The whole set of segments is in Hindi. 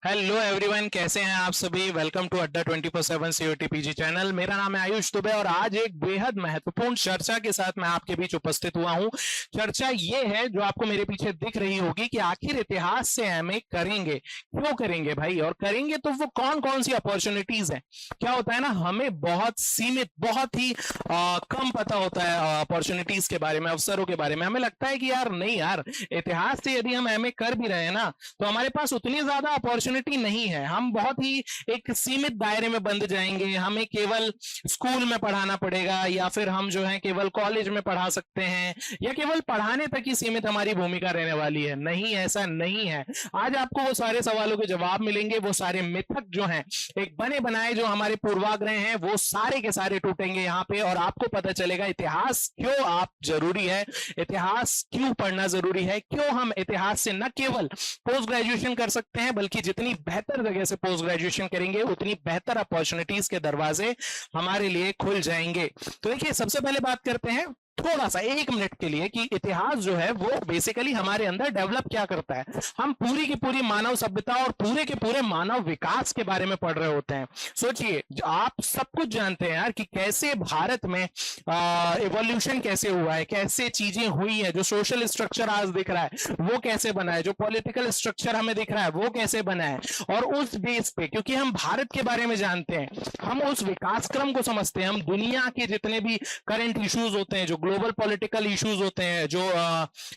हेलो एवरीवन, कैसे हैं आप सभी। वेलकम टू अड्डा 24/7 सीओटी पीजी चैनल। मेरा नाम है आयुष दुबे और आज एक बेहद महत्वपूर्ण चर्चा के साथ मैं आपके बीच उपस्थित हुआ हूं। चर्चा ये है जो आपको मेरे पीछे दिख रही होगी कि आखिर इतिहास से एमए करेंगे, क्यों करेंगे भाई, और करेंगे तो वो कौन कौन सी अपॉर्चुनिटीज हैं। क्या होता है ना, हमें बहुत सीमित, बहुत ही कम पता होता है अपॉर्चुनिटीज के बारे में, अवसरों के बारे में। हमें लगता है कि यार नहीं यार, इतिहास से यदि हम एमए कर भी रहे हैं ना तो हमारे पास उतनी ज्यादा अपॉर्चुनिटी नहीं है। हम बहुत ही एक सीमित दायरे में बंद जाएंगे, हमें केवल स्कूल में पढ़ाना पड़ेगा या फिर हम जो है केवल कॉलेज में पढ़ा सकते हैं या केवल पढ़ाने तक ही सीमित हमारी भूमिका रहने वाली है। नहीं, ऐसा नहीं है। आज आपको वो सारे सवालों के जवाब मिलेंगे, वो सारे मिथक जो हैं, एक बने बनाए जो हमारे पूर्वाग्रह हैं, वो सारे के सारे टूटेंगे यहाँ पे और आपको पता चलेगा इतिहास क्यों आप जरूरी है, इतिहास क्यों पढ़ना जरूरी है, क्यों हम इतिहास से न केवल पोस्ट ग्रेजुएशन कर सकते हैं बल्कि जितनी बेहतर जगह से पोस्ट ग्रेजुएशन करेंगे उतनी बेहतर अपॉर्चुनिटीज के दरवाजे हमारे लिए खुल जाएंगे। तो देखिए, सबसे पहले बात करते हैं थोड़ा सा 1 मिनट के लिए कि इतिहास जो है वो बेसिकली हमारे अंदर डेवलप क्या करता है। हम पूरी की पूरी मानव सभ्यता और पूरे के पूरे मानव विकास के बारे में पढ़ रहे होते हैं। सोचिए, आप सब कुछ जानते हैं यार कि कैसे भारत में इवोल्यूशन कैसे हुआ है, कैसे चीजें हुई है, जो सोशल स्ट्रक्चर आज दिख रहा है वो कैसे बना है, जो पॉलिटिकल स्ट्रक्चर हमें दिख रहा है वो कैसे बना है। और उस बेस पे, क्योंकि हम भारत के बारे में जानते हैं, हम उस विकास क्रम को समझते हैं, हम दुनिया के जितने भी करंट इश्यूज होते हैं, जो ग्लोबल पॉलिटिकल इश्यूज होते हैं, जो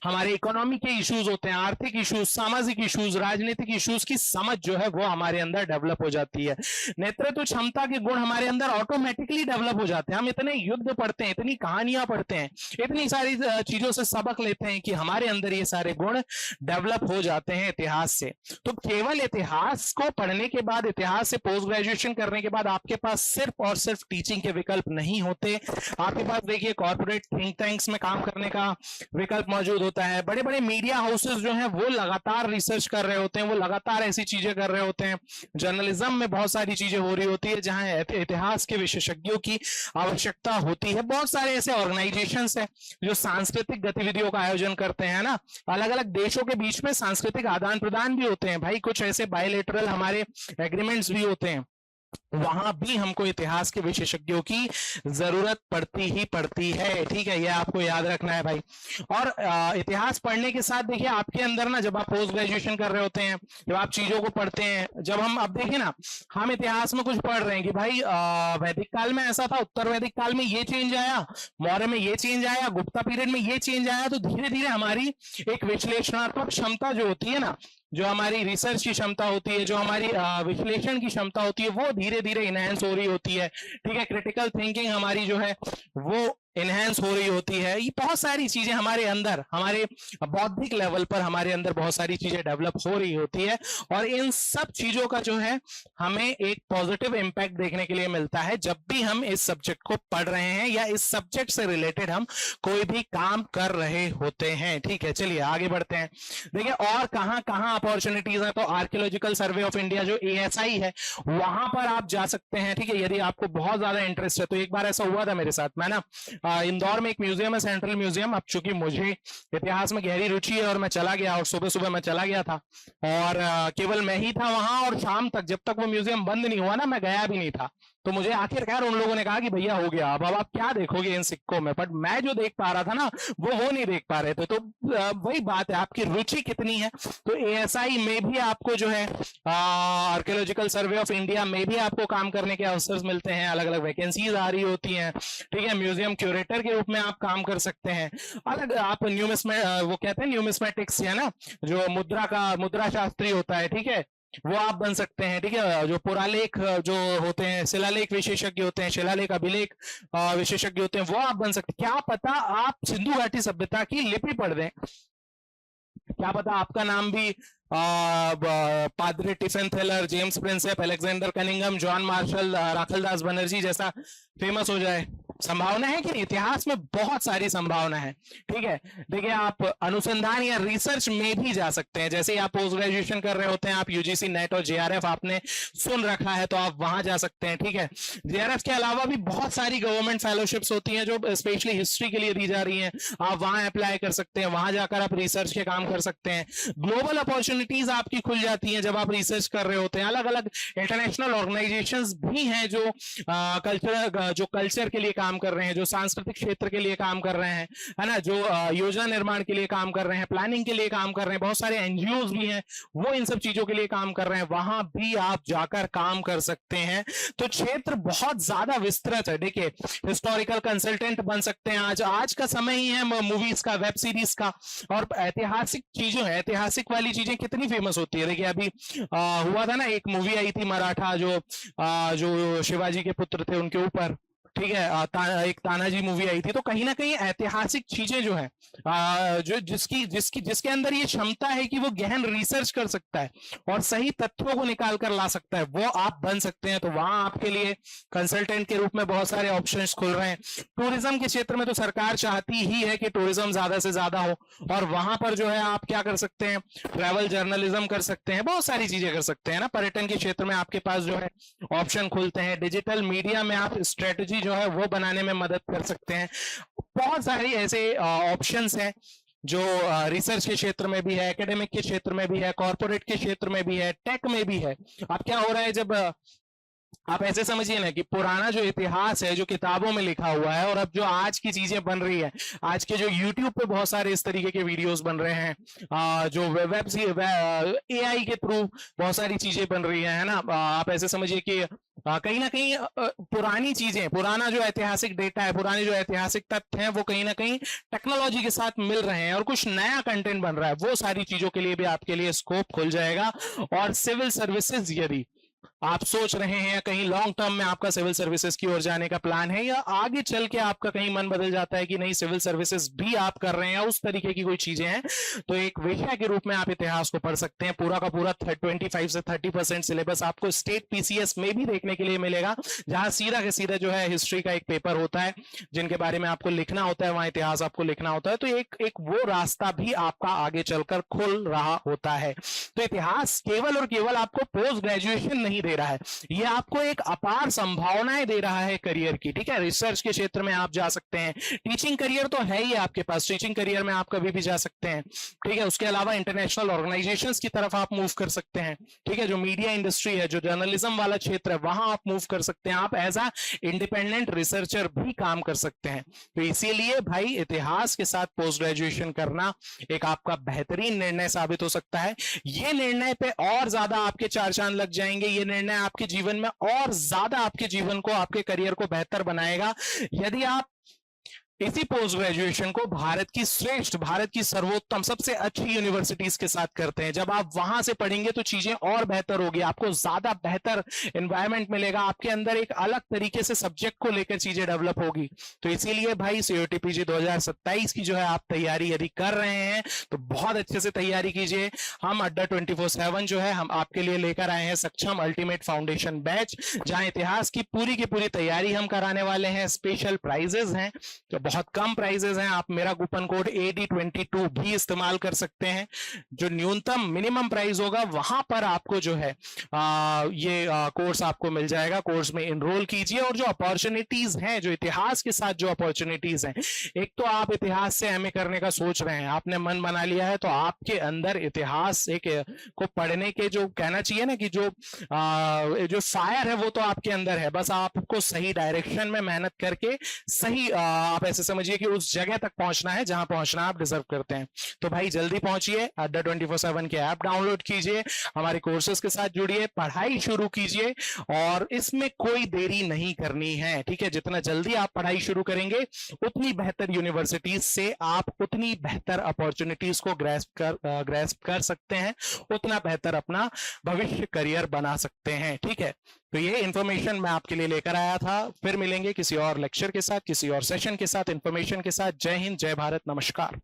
हमारे इकोनॉमी के इश्यूज होते हैं, आर्थिक इश्यूज, सामाजिक इश्यूज, राजनीतिक इश्यूज की समझ जो है वो हमारे अंदर डेवलप हो जाती है। नेतृत्व क्षमता के गुण हमारे अंदर ऑटोमेटिकली डेवलप हो जाते हैं। हम इतने युद्ध पढ़ते हैं, इतनी कहानियां पढ़ते हैं, इतनी सारी चीजों से सबक लेते हैं कि हमारे अंदर ये सारे गुण डेवलप हो जाते हैं इतिहास से। तो केवल इतिहास को पढ़ने के बाद, इतिहास से पोस्ट ग्रेजुएशन करने के बाद आपके पास सिर्फ और सिर्फ टीचिंग के विकल्प नहीं होते। आपके पास देखिए कॉर्पोरेट थिंक टैंक्स में काम करने का विकल्प मौजूद होता है। बड़े बड़े मीडिया हाउसेस जो हैं वो लगातार रिसर्च कर रहे होते हैं, वो लगातार ऐसी चीजें कर रहे होते हैं। जर्नलिज्म में बहुत सारी चीजें हो रही होती है जहां इतिहास के विशेषज्ञों की आवश्यकता होती है। बहुत सारे ऐसे ऑर्गेनाइजेशंस हैं जो सांस्कृतिक गतिविधियों का आयोजन करते हैं ना, अलग अलग देशों के बीच में सांस्कृतिक आदान प्रदान भी होते हैं भाई, कुछ ऐसे बायलैटरल हमारे एग्रीमेंट्स भी होते हैं, वहां भी हमको इतिहास के विशेषज्ञों की जरूरत पड़ती ही पड़ती है। ठीक है, यह आपको याद रखना है भाई। और इतिहास पढ़ने के साथ देखिए आपके अंदर ना, जब आप पोस्ट ग्रेजुएशन कर रहे होते हैं, जब आप चीजों को पढ़ते हैं, जब हम अब देखिए ना, हम इतिहास में कुछ पढ़ रहे हैं कि भाई वैदिक काल में ऐसा था, उत्तर वैदिक काल में ये चेंज आया, मौर्य में ये चेंज आया, गुप्ता पीरियड में ये चेंज आया। तो धीरे धीरे हमारी एक विश्लेषणात्मक क्षमता जो होती है ना, जो हमारी रिसर्च की क्षमता होती है, जो हमारी विश्लेषण की क्षमता होती है, वो धीरे धीरे इनहेंस हो रही होती है। ठीक है, क्रिटिकल थिंकिंग हमारी जो है वो इनहेंस हो रही होती है। ये बहुत सारी चीजें हमारे अंदर, हमारे बौद्धिक लेवल पर हमारे अंदर बहुत सारी चीजें डेवलप हो रही होती है और इन सब चीजों का जो है हमें एक पॉजिटिव इंपैक्ट देखने के लिए मिलता है जब भी हम इस सब्जेक्ट को पढ़ रहे हैं या इस सब्जेक्ट से रिलेटेड हम कोई भी काम कर रहे होते हैं। ठीक है, चलिए आगे बढ़ते हैं। देखिए और कहां कहां अपॉर्चुनिटीज है, तो आर्कियोलॉजिकल सर्वे ऑफ इंडिया जो ASI है वहां पर आप जा सकते हैं। ठीक है, यदि आपको बहुत ज्यादा इंटरेस्ट है तो एक बार ऐसा हुआ था मेरे साथ, मैं ना इंदौर में एक म्यूजियम है, सेंट्रल म्यूजियम। अब चूंकि मुझे इतिहास में गहरी रुचि है और मैं चला गया, और सुबह सुबह मैं चला गया था और केवल मैं ही था वहां, और शाम तक जब तक वो म्यूजियम बंद नहीं हुआ ना मैं गया भी नहीं था। तो मुझे आखिरकार उन लोगों ने कहा कि भैया हो गया, अब आप क्या देखोगे इन सिक्कों में, बट मैं जो देख पा रहा था ना वो नहीं देख पा रहे थे। तो वही बात है, आपकी रुचि कितनी है। तो ASI में भी आपको जो है आर्कियोलॉजिकल सर्वे ऑफ इंडिया में भी आपको काम करने के अवसर मिलते हैं, अलग अलग वैकेंसीज आ रही होती हैं। ठीक है, म्यूजियम क्यूरेटर के रूप में आप काम कर सकते हैं। अलग आप वो कहते हैं न्यूमिस्मेटिक्स है ना, जो मुद्रा शास्त्री होता है, ठीक है, वो आप बन सकते हैं। ठीक है, जो पुरालेख जो होते हैं, शिलालेख विशेषज्ञ होते हैं, शिलालेख अभिलेख विशेषज्ञ होते हैं, वो आप बन सकते हैं। क्या पता आप सिंधु घाटी सभ्यता की लिपि पढ़ दें, क्या पता आपका नाम भी पादरी tiffin Thaler, James Prinsep, Alexander Cunningham, John Marshall, Rakhaldas Banerjee जैसा फेमस हो जाए। संभावना है कि नहीं? इतिहास में बहुत सारी संभावना है, ठीक है। देखिए, आप अनुसंधान या रिसर्च में भी जा सकते हैं। जैसे आप पोस्ट ग्रेजुएशन कर रहे होते हैं, आप यूजीसी नेट और जेआरएफ आपने सुन रखा है, तो आप वहां जा सकते हैं, ठीक है। जेआरएफ के अलावा भी बहुत सारी गवर्नमेंट फेलोशिप्स होती हैं जो स्पेशली हिस्ट्री के लिए दी जा रही हैं, आप वहां अप्लाई कर सकते हैं, वहां जाकर आप रिसर्च के काम कर सकते हैं। ग्लोबल अपॉर्चुनिटीज आपकी खुल जाती हैं जब आप रिसर्च कर रहे होते हैं। अलग अलग इंटरनेशनल ऑर्गेनाइजेशंस भी हैं जो कल्चर के लिए काम कर रहे हैं, जो सांस्कृतिक क्षेत्र के लिए काम कर रहे हैं, है ना, जो योजना निर्माण के लिए काम कर रहे हैं, प्लानिंग के लिए काम कर रहे हैं। बहुत सारे एनजीओ भी हैं, वो इन सब चीजों के लिए काम कर रहे हैं, वहां भी आप जाकर काम कर सकते हैं। तो क्षेत्र बहुत ज्यादा विस्तृत है। देखिए, हिस्टोरिकल कंसल्टेंट बन सकते हैं, आज का समय ही है मूवीज का, वेब सीरीज का। और ऐतिहासिक चीजों है, ऐतिहासिक वाली चीजें कितनी फेमस होती है। देखिए, अभी हुआ था ना, एक मूवी आई थी मराठा, जो शिवाजी के पुत्र थे उनके ऊपर, ठीक है। एक तानाजी मूवी आई थी। तो कहीं ना कहीं ऐतिहासिक चीजें जो है, जो जिसके अंदर ये क्षमता है कि वो गहन रिसर्च कर सकता है और सही तथ्यों को निकाल कर ला सकता है, वो आप बन सकते हैं। तो वहां आपके लिए कंसल्टेंट के रूप में बहुत सारे ऑप्शंस खुल रहे हैं। टूरिज्म के क्षेत्र में तो सरकार चाहती ही है कि टूरिज्म ज्यादा से ज्यादा हो, और वहां पर जो है आप क्या कर सकते हैं, ट्रैवल जर्नलिज्म कर सकते हैं, बहुत सारी चीजें कर सकते हैं ना। पर्यटन के क्षेत्र में आपके पास जो है ऑप्शन खुलते हैं। डिजिटल मीडिया में आप स्ट्रेटजी जो है वो बनाने में मदद कर सकते हैं। बहुत सारी ऐसे ऑप्शंस हैं जो रिसर्च के क्षेत्र में भी है, एकेडमिक के क्षेत्र में भी है, कॉर्पोरेट के क्षेत्र में भी है, टेक में भी है। अब क्या हो रहा है, जब आप ऐसे समझिए ना कि पुराना जो इतिहास है जो किताबों में लिखा हुआ है, और अब जो आज की चीजें बन रही है, आज के जो YouTube पे बहुत सारे इस तरीके के वीडियोस बन रहे हैं, जो AI के थ्रू बहुत सारी चीजें बन रही है ना। आप ऐसे समझिए कि कहीं ना कहीं पुरानी चीजें, पुराना जो ऐतिहासिक डेटा है, पुराने जो ऐतिहासिक तथ्य हैं, वो कहीं ना कहीं टेक्नोलॉजी के साथ मिल रहे हैं और कुछ नया कंटेंट बन रहा है। वो सारी चीजों के लिए भी आपके लिए स्कोप खुल जाएगा। और सिविल सर्विसेज, यदि आप सोच रहे हैं कहीं लॉन्ग टर्म में आपका सिविल सर्विसेज की ओर जाने का प्लान है, या आगे चल के आपका कहीं मन बदल जाता है कि नहीं सिविल सर्विसेज भी आप कर रहे हैं, उस तरीके की कोई चीजें हैं, तो एक विषय के रूप में आप इतिहास को पढ़ सकते हैं। पूरा का पूरा 25 से 30% सिलेबस आपको स्टेट पीसीएस में भी देखने के लिए मिलेगा, जहां सीधा के सीधा जो है हिस्ट्री का एक पेपर होता है जिनके बारे में आपको लिखना होता है, वहां इतिहास आपको लिखना होता है। तो एक वो रास्ता भी आपका आगे चलकर खुल रहा होता है। तो इतिहास केवल और केवल आपको पोस्ट ग्रेजुएशन नहीं दे रहा है, ये आपको एक अपार संभावनाएं दे रहा है करियर की, ठीक है। रिसर्च के क्षेत्र में आप जा सकते हैं, टीचिंग करियर तो है ही आपके पास, टीचिंग करियर में आप कभी भी जा सकते हैं, ठीक है। उसके अलावा इंटरनेशनल ऑर्गेनाइजेशंस की तरफ आप मूव कर सकते हैं, ठीक है। जो मीडिया इंडस्ट्री है, जो जर्नलिज्म वाला क्षेत्र है, वहां आप मूव कर सकते हैं। आप एज अ इंडिपेंडेंट रिसर्चर भी काम कर सकते हैं। तो इसीलिए भाई इतिहास के साथ पोस्ट ग्रेजुएशन करना एक आपका बेहतरीन निर्णय साबित हो सकता है। ये निर्णय पे और ज्यादा आपके चार चांद लग जाएंगे। ये निर्णय आपके जीवन में और ज्यादा आपके जीवन को, आपके करियर को बेहतर बनाएगा यदि आप इसी पोस्ट ग्रेजुएशन को भारत की श्रेष्ठ, भारत की सर्वोत्तम, सबसे अच्छी यूनिवर्सिटीज के साथ करते हैं। जब आप वहां से पढ़ेंगे तो चीजें और बेहतर होगी, आपको ज्यादा बेहतर एनवायरनमेंट मिलेगा, आपके अंदर एक अलग तरीके से सब्जेक्ट को लेकर चीजें डेवलप होगी। तो इसीलिए भाई सीयूटीपीजी 2027 की जो है आप तैयारी यदि कर रहे हैं तो बहुत अच्छे से तैयारी कीजिए। हम अड्डा 24/7 जो है हम आपके लिए लेकर आए हैं सक्षम अल्टीमेट फाउंडेशन बैच, जहां इतिहास की पूरी तैयारी हम कराने वाले हैं। स्पेशल प्राइजेस हैं, तो बहुत कम प्राइजेस हैं। आप मेरा कूपन कोड AD22 भी इस्तेमाल कर सकते हैं। जो न्यूनतम मिनिमम प्राइस होगा वहां पर आपको जो है ये कोर्स आपको मिल जाएगा। कोर्स में एनरोल कीजिए, और जो अपॉर्चुनिटीज हैं, जो इतिहास के साथ जो अपॉर्चुनिटीज हैं, एक तो आप इतिहास से एमए करने का सोच रहे हैं, आपने मन बना लिया है, तो आपके अंदर इतिहास को पढ़ने के जो कहना चाहिए ना कि जो फायर है वो तो आपके अंदर है। बस आपको सही डायरेक्शन में मेहनत करके सही आप ऐसे समझिए कि उस जगह तक पहुंचना है जहां पहुंचना आप डिजर्व करते हैं। तो भाई जल्दी पहुंचिए, अड्डा 24/7 के ऐप डाउनलोड कीजिए, हमारे कोर्सेज के साथ जुड़िए, पढ़ाई शुरू कीजिए, और इसमें कोई देरी नहीं करनी है, ठीक है। जितना जल्दी आप पढ़ाई शुरू करेंगे उतनी बेहतर यूनिवर्सिटीज से आप उतनी बेहतर अपॉर्चुनिटीज को ग्रैस्प कर सकते हैं, उतना बेहतर अपना भविष्य करियर बना सकते हैं, ठीक है। तो ये इन्फॉर्मेशन मैं आपके लिए लेकर आया था। फिर मिलेंगे किसी और लेक्चर के साथ, किसी और सेशन के साथ, इन्फॉर्मेशन के साथ। जय हिंद, जय भारत, नमस्कार।